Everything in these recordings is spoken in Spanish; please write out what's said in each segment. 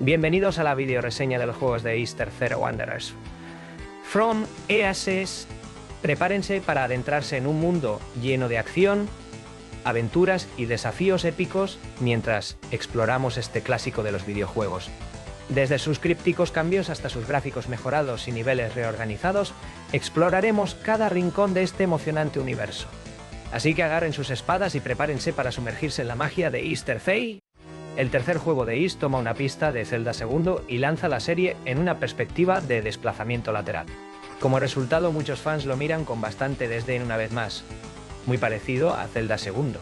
Bienvenidos a la videoreseña de los juegos de Ys III Wanderers. From EASES, prepárense para adentrarse en un mundo lleno de acción, aventuras y desafíos épicos mientras exploramos este clásico de los videojuegos. Desde sus crípticos cambios hasta sus gráficos mejorados y niveles reorganizados, exploraremos cada rincón de este emocionante universo. Así que agarren sus espadas y prepárense para sumergirse en la magia de Ys III. El tercer juego de Ys toma una pista de Zelda II y lanza la serie en una perspectiva de desplazamiento lateral. Como resultado, muchos fans lo miran con bastante desdén una vez más, muy parecido a Zelda II.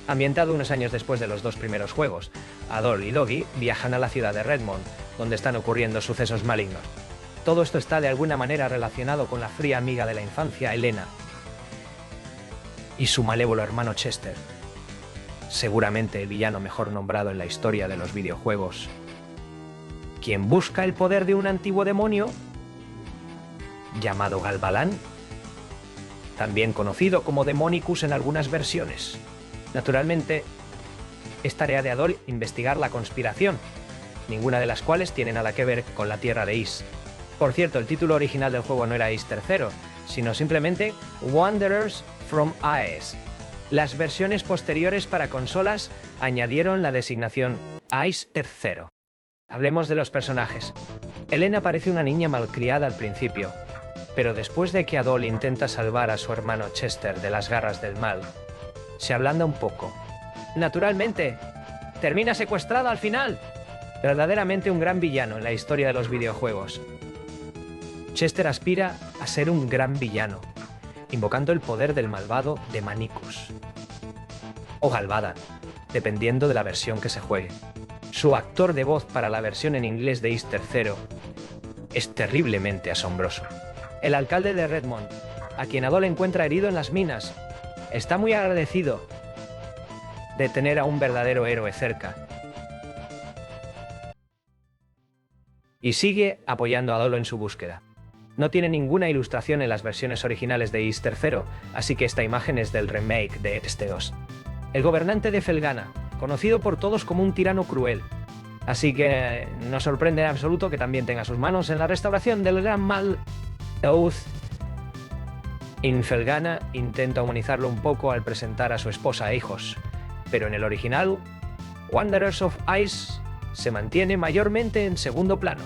Ambientado unos años después de los dos primeros juegos, Adol y Logi viajan a la ciudad de Redmond, donde están ocurriendo sucesos malignos. Todo esto está de alguna manera relacionado con la fría amiga de la infancia, Elena, y su malévolo hermano Chester, seguramente el villano mejor nombrado en la historia de los videojuegos, quien busca el poder de un antiguo demonio llamado Galbalan, también conocido como Demonicus en algunas versiones. Naturalmente, es tarea de Adol investigar la conspiración, ninguna de las cuales tiene nada que ver con la tierra de Ys. Por cierto, el título original del juego no era Ys III, sino simplemente Wanderers from Ys. Las versiones posteriores para consolas añadieron la designación Ys III. Hablemos de los personajes. Elena parece una niña malcriada al principio, pero después de que Adol intenta salvar a su hermano Chester de las garras del mal, se ablanda un poco. Naturalmente, termina secuestrada al final. Verdaderamente un gran villano en la historia de los videojuegos. Chester aspira a ser un gran villano, invocando el poder del malvado Demonicus, o Galbalan, dependiendo de la versión que se juegue. Su actor de voz para la versión en inglés de Ys III es terriblemente asombroso. El alcalde de Redmond, a quien Adol encuentra herido en las minas, está muy agradecido de tener a un verdadero héroe cerca y sigue apoyando a Adol en su búsqueda. No tiene ninguna ilustración en las versiones originales de Ys III, así que esta imagen es del remake de Esteos. El gobernante de Felghana, conocido por todos como un tirano cruel, así que no sorprende en absoluto que también tenga sus manos en la restauración del gran mal. Oath in Felghana intenta humanizarlo un poco al presentar a su esposa e hijos, pero en el original, Wanderers of Ys se mantiene mayormente en segundo plano.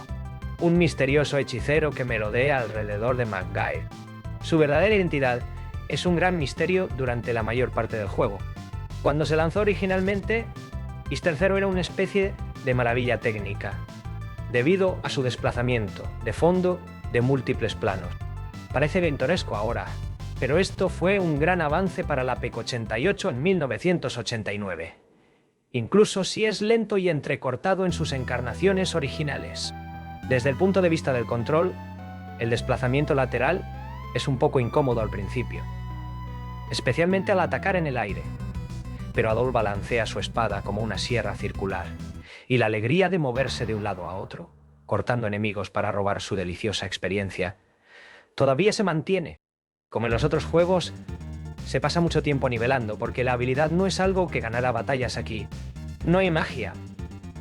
Un misterioso hechicero que merodea alrededor de Maguire. Su verdadera identidad es un gran misterio durante la mayor parte del juego. Cuando se lanzó originalmente, Ys III era una especie de maravilla técnica, debido a su desplazamiento de fondo de múltiples planos. Parece pintoresco ahora, pero esto fue un gran avance para la PEC 88 en 1989, incluso si es lento y entrecortado en sus encarnaciones originales. Desde el punto de vista del control, el desplazamiento lateral es un poco incómodo al principio, especialmente al atacar en el aire, pero Adol balancea su espada como una sierra circular, y la alegría de moverse de un lado a otro, cortando enemigos para robar su deliciosa experiencia, todavía se mantiene. Como en los otros juegos, se pasa mucho tiempo nivelando, porque la habilidad no es algo que ganará batallas aquí. No hay magia,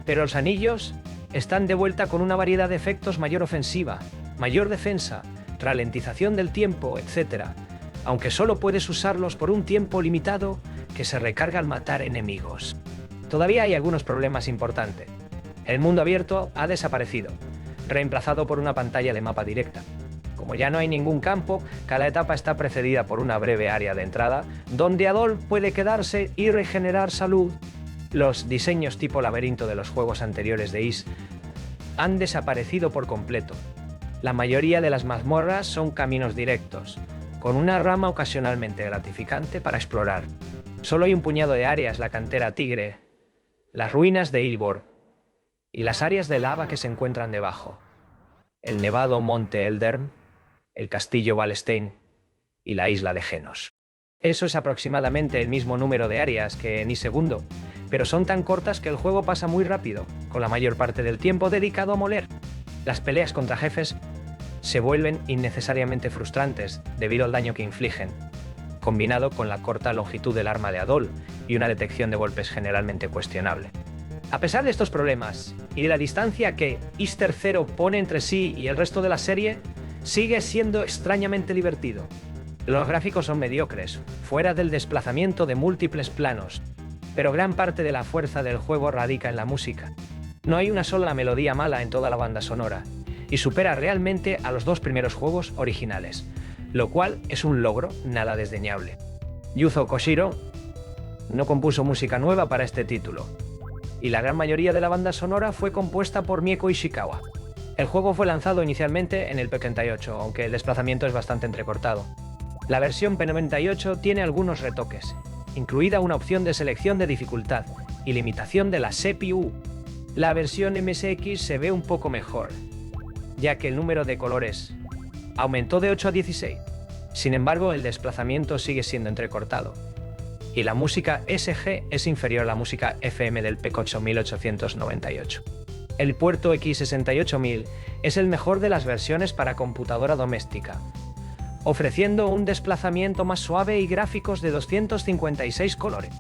pero los anillos están de vuelta con una variedad de efectos: mayor ofensiva, mayor defensa, ralentización del tiempo, etc., aunque solo puedes usarlos por un tiempo limitado que se recarga al matar enemigos. Todavía hay algunos problemas importantes. El mundo abierto ha desaparecido, reemplazado por una pantalla de mapa directa. Como ya no hay ningún campo, cada etapa está precedida por una breve área de entrada, donde Adol puede quedarse y regenerar salud. Los diseños tipo laberinto de los juegos anteriores de Ys han desaparecido por completo. La mayoría de las mazmorras son caminos directos, con una rama ocasionalmente gratificante para explorar. Solo hay un puñado de áreas: la cantera Tigre, las ruinas de Ilbor y las áreas de lava que se encuentran debajo, el nevado Monte Eldern, el castillo Valstein y la isla de Genos. Eso es aproximadamente el mismo número de áreas que en Ys II, pero son tan cortas que el juego pasa muy rápido, con la mayor parte del tiempo dedicado a moler. Las peleas contra jefes se vuelven innecesariamente frustrantes debido al daño que infligen, combinado con la corta longitud del arma de Adol y una detección de golpes generalmente cuestionable. A pesar de estos problemas y de la distancia que Easter Zero pone entre sí y el resto de la serie, sigue siendo extrañamente divertido. Los gráficos son mediocres, fuera del desplazamiento de múltiples planos, pero gran parte de la fuerza del juego radica en la música. No hay una sola melodía mala en toda la banda sonora, y supera realmente a los dos primeros juegos originales, lo cual es un logro nada desdeñable. Yuzo Koshiro no compuso música nueva para este título, y la gran mayoría de la banda sonora fue compuesta por Mieko Ishikawa. El juego fue lanzado inicialmente en el P98, aunque el desplazamiento es bastante entrecortado. La versión P98 tiene algunos retoques, incluida una opción de selección de dificultad y limitación de la CPU. La versión MSX se ve un poco mejor, ya que el número de colores aumentó de 8 a 16. Sin embargo, el desplazamiento sigue siendo entrecortado, y la música SG es inferior a la música FM del P8898. El puerto X68000 es el mejor de las versiones para computadora doméstica, ofreciendo un desplazamiento más suave y gráficos de 256 colores.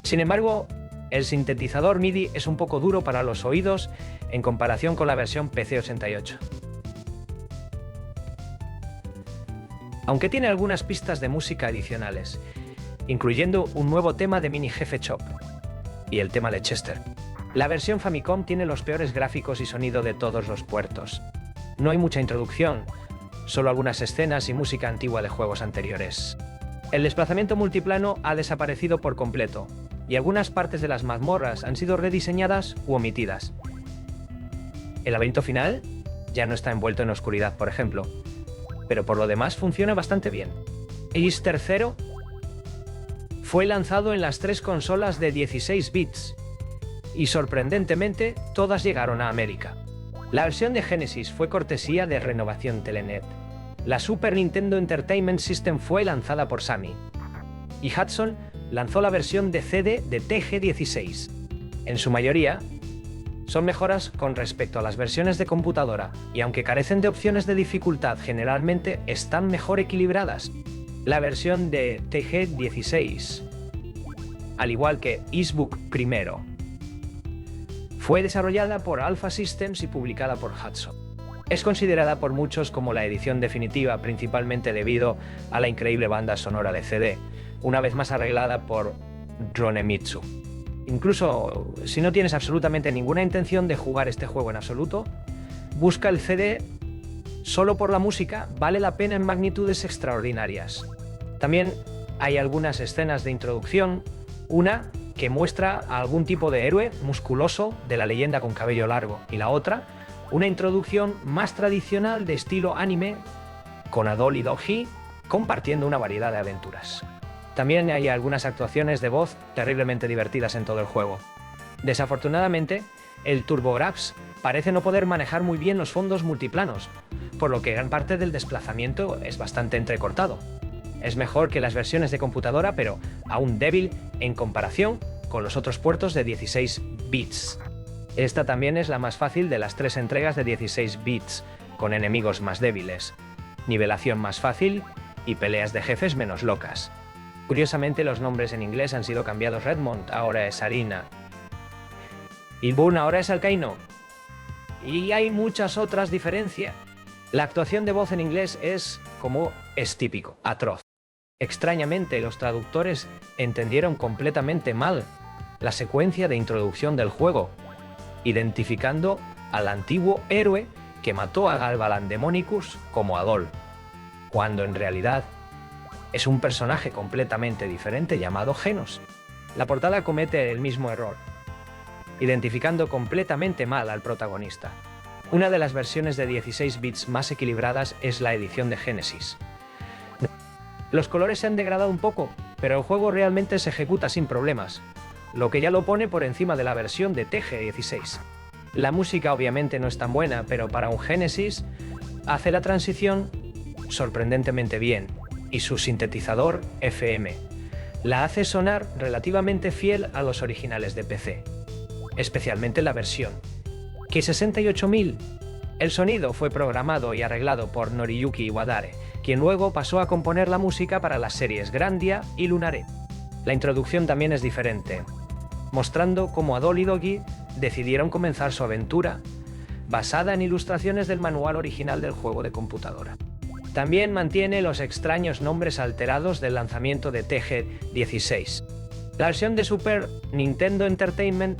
Sin embargo, el sintetizador MIDI es un poco duro para los oídos en comparación con la versión PC88. Aunque tiene algunas pistas de música adicionales, incluyendo un nuevo tema de Mini Jefe Chop y el tema de Chester. La versión Famicom tiene los peores gráficos y sonido de todos los puertos. No hay mucha introducción, solo algunas escenas y música antigua de juegos anteriores. El desplazamiento multiplano ha desaparecido por completo, y algunas partes de las mazmorras han sido rediseñadas u omitidas. El laberinto final ya no está envuelto en oscuridad, por ejemplo, pero por lo demás funciona bastante bien. Easter Zero fue lanzado en las tres consolas de 16 bits, y sorprendentemente todas llegaron a América. La versión de Genesis fue cortesía de Renovación Telenet. La Super Nintendo Entertainment System fue lanzada por Samy, y Hudson lanzó la versión de CD de TG16. En su mayoría, son mejoras con respecto a las versiones de computadora, y aunque carecen de opciones de dificultad, generalmente están mejor equilibradas. La versión de TG16, al igual que Eastbook I, fue desarrollada por Alpha Systems y publicada por Hudson. Es considerada por muchos como la edición definitiva, principalmente debido a la increíble banda sonora de CD, una vez más arreglada por Ronemitsu. Incluso si no tienes absolutamente ninguna intención de jugar este juego en absoluto, busca el CD solo por la música, vale la pena en magnitudes extraordinarias. También hay algunas escenas de introducción, una que muestra a algún tipo de héroe musculoso de la leyenda con cabello largo, y la otra, una introducción más tradicional de estilo anime, con Adol y Doji compartiendo una variedad de aventuras. También hay algunas actuaciones de voz terriblemente divertidas en todo el juego. Desafortunadamente, el TurboGrafx parece no poder manejar muy bien los fondos multiplanos, por lo que gran parte del desplazamiento es bastante entrecortado. Es mejor que las versiones de computadora, pero aún débil en comparación con los otros puertos de 16 bits. Esta también es la más fácil de las tres entregas de 16 bits, con enemigos más débiles, nivelación más fácil y peleas de jefes menos locas. Curiosamente, los nombres en inglés han sido cambiados. Redmond ahora es Arina, y Boone ahora es Alcaino. Y hay muchas otras diferencias. La actuación de voz en inglés es, como es típico, atroz. Extrañamente, los traductores entendieron completamente mal la secuencia de introducción del juego, identificando al antiguo héroe que mató a Galvalan Demonicus como Adol, cuando en realidad es un personaje completamente diferente llamado Genos. La portada comete el mismo error, identificando completamente mal al protagonista. Una de las versiones de 16 bits más equilibradas es la edición de Genesis. Los colores se han degradado un poco, pero el juego realmente se ejecuta sin problemas, lo que ya lo pone por encima de la versión de TG16. La música obviamente no es tan buena, pero para un Genesis hace la transición sorprendentemente bien, y su sintetizador FM la hace sonar relativamente fiel a los originales de PC, especialmente la versión K68000. El sonido fue programado y arreglado por Noriyuki Iwadare, quien luego pasó a componer la música para las series Grandia y Lunare. La introducción también es diferente, mostrando cómo Adol y Dogi decidieron comenzar su aventura basada en ilustraciones del manual original del juego de computadora. También mantiene los extraños nombres alterados del lanzamiento de TG-16. La versión de Super Nintendo Entertainment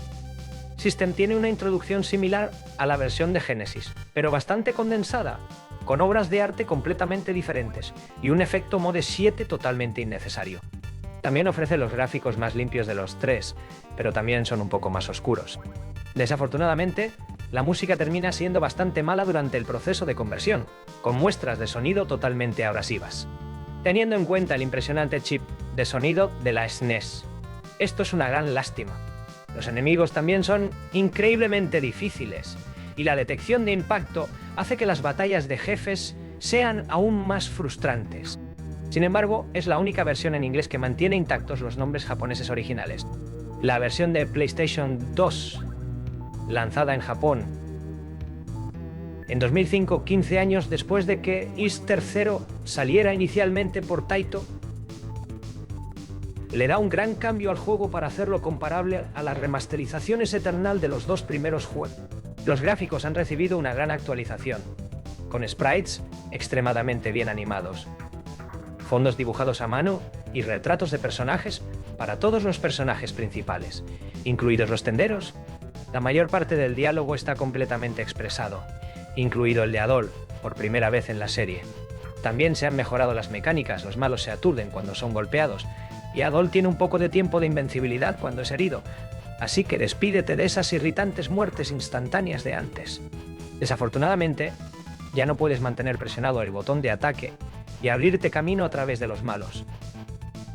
System tiene una introducción similar a la versión de Genesis, pero bastante condensada, con obras de arte completamente diferentes y un efecto Mode 7 totalmente innecesario. También ofrece los gráficos más limpios de los tres, pero también son un poco más oscuros. Desafortunadamente, la música termina siendo bastante mala durante el proceso de conversión, con muestras de sonido totalmente abrasivas. Teniendo en cuenta el impresionante chip de sonido de la SNES, esto es una gran lástima. Los enemigos también son increíblemente difíciles, y la detección de impacto hace que las batallas de jefes sean aún más frustrantes. Sin embargo, es la única versión en inglés que mantiene intactos los nombres japoneses originales. La versión de PlayStation 2, lanzada en Japón en 2005, 15 años después de que Ys III saliera inicialmente por Taito, le da un gran cambio al juego para hacerlo comparable a las remasterizaciones Eternal de los dos primeros juegos. Los gráficos han recibido una gran actualización, con sprites extremadamente bien animados, fondos dibujados a mano y retratos de personajes para todos los personajes principales, incluidos los tenderos. La mayor parte del diálogo está completamente expresado, incluido el de Adol, por primera vez en la serie. También se han mejorado las mecánicas, los malos se aturden cuando son golpeados, y Adol tiene un poco de tiempo de invencibilidad cuando es herido, así que despídete de esas irritantes muertes instantáneas de antes. Desafortunadamente, ya no puedes mantener presionado el botón de ataque y abrirte camino a través de los malos.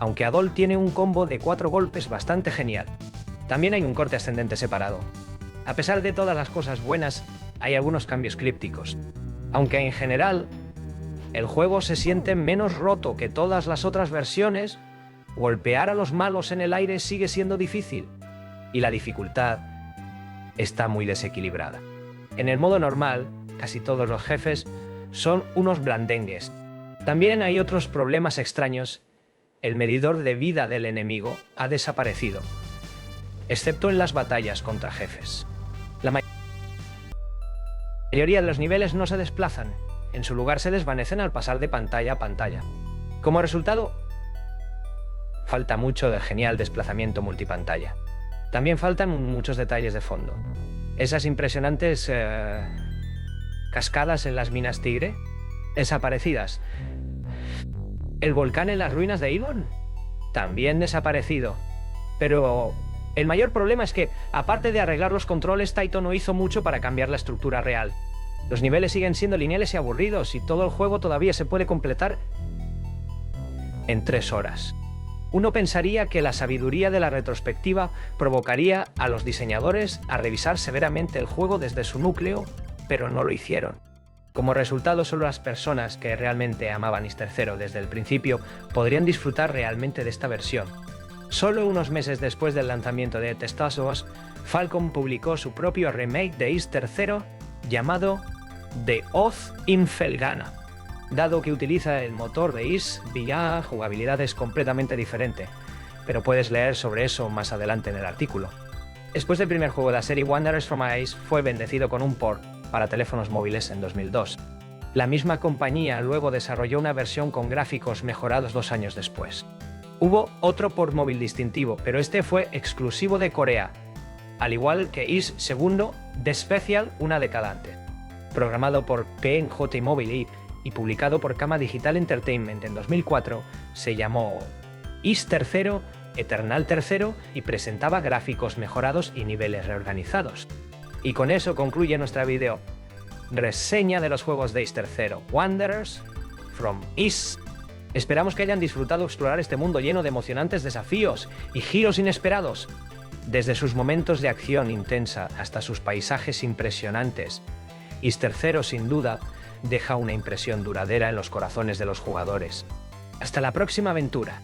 Aunque Adol tiene un combo de 4 golpes bastante genial. También hay un corte ascendente separado. A pesar de todas las cosas buenas, hay algunos cambios crípticos. Aunque en general, el juego se siente menos roto que todas las otras versiones, golpear a los malos en el aire sigue siendo difícil, y la dificultad está muy desequilibrada. En el modo normal, casi todos los jefes son unos blandengues. También hay otros problemas extraños. El medidor de vida del enemigo ha desaparecido, excepto en las batallas contra jefes. La mayoría de los niveles no se desplazan, en su lugar se desvanecen al pasar de pantalla a pantalla. Como resultado, falta mucho del genial desplazamiento multipantalla. También faltan muchos detalles de fondo. Esas impresionantes cascadas en las minas Tigre, desaparecidas. El volcán en las ruinas de Ivon, también desaparecido. Pero el mayor problema es que, aparte de arreglar los controles, Taito no hizo mucho para cambiar la estructura real. Los niveles siguen siendo lineales y aburridos, y todo el juego todavía se puede completar en 3 horas. Uno pensaría que la sabiduría de la retrospectiva provocaría a los diseñadores a revisar severamente el juego desde su núcleo, pero no lo hicieron. Como resultado, solo las personas que realmente amaban Ys III desde el principio podrían disfrutar realmente de esta versión. Solo unos meses después del lanzamiento de Testasos, Falcom publicó su propio remake de Ys III llamado The Oath in Felghana. Dado que utiliza el motor de Ys, la jugabilidad es completamente diferente, pero puedes leer sobre eso más adelante en el artículo. Después del primer juego de la serie, Wanderers from Ys fue bendecido con un port para teléfonos móviles en 2002. La misma compañía luego desarrolló una versión con gráficos mejorados 2 años después. Hubo otro port móvil distintivo, pero este fue exclusivo de Corea, al igual que Ys II The Special una década antes. Programado por PNJ Mobile y publicado por Kama Digital Entertainment en 2004, se llamó Ys III Eternal III y presentaba gráficos mejorados y niveles reorganizados. Y con eso concluye nuestra video reseña de los juegos de Ys III, Wanderers from Ys. Esperamos que hayan disfrutado explorar este mundo lleno de emocionantes desafíos y giros inesperados. Desde sus momentos de acción intensa hasta sus paisajes impresionantes, Ys III sin duda deja una impresión duradera en los corazones de los jugadores. Hasta la próxima aventura.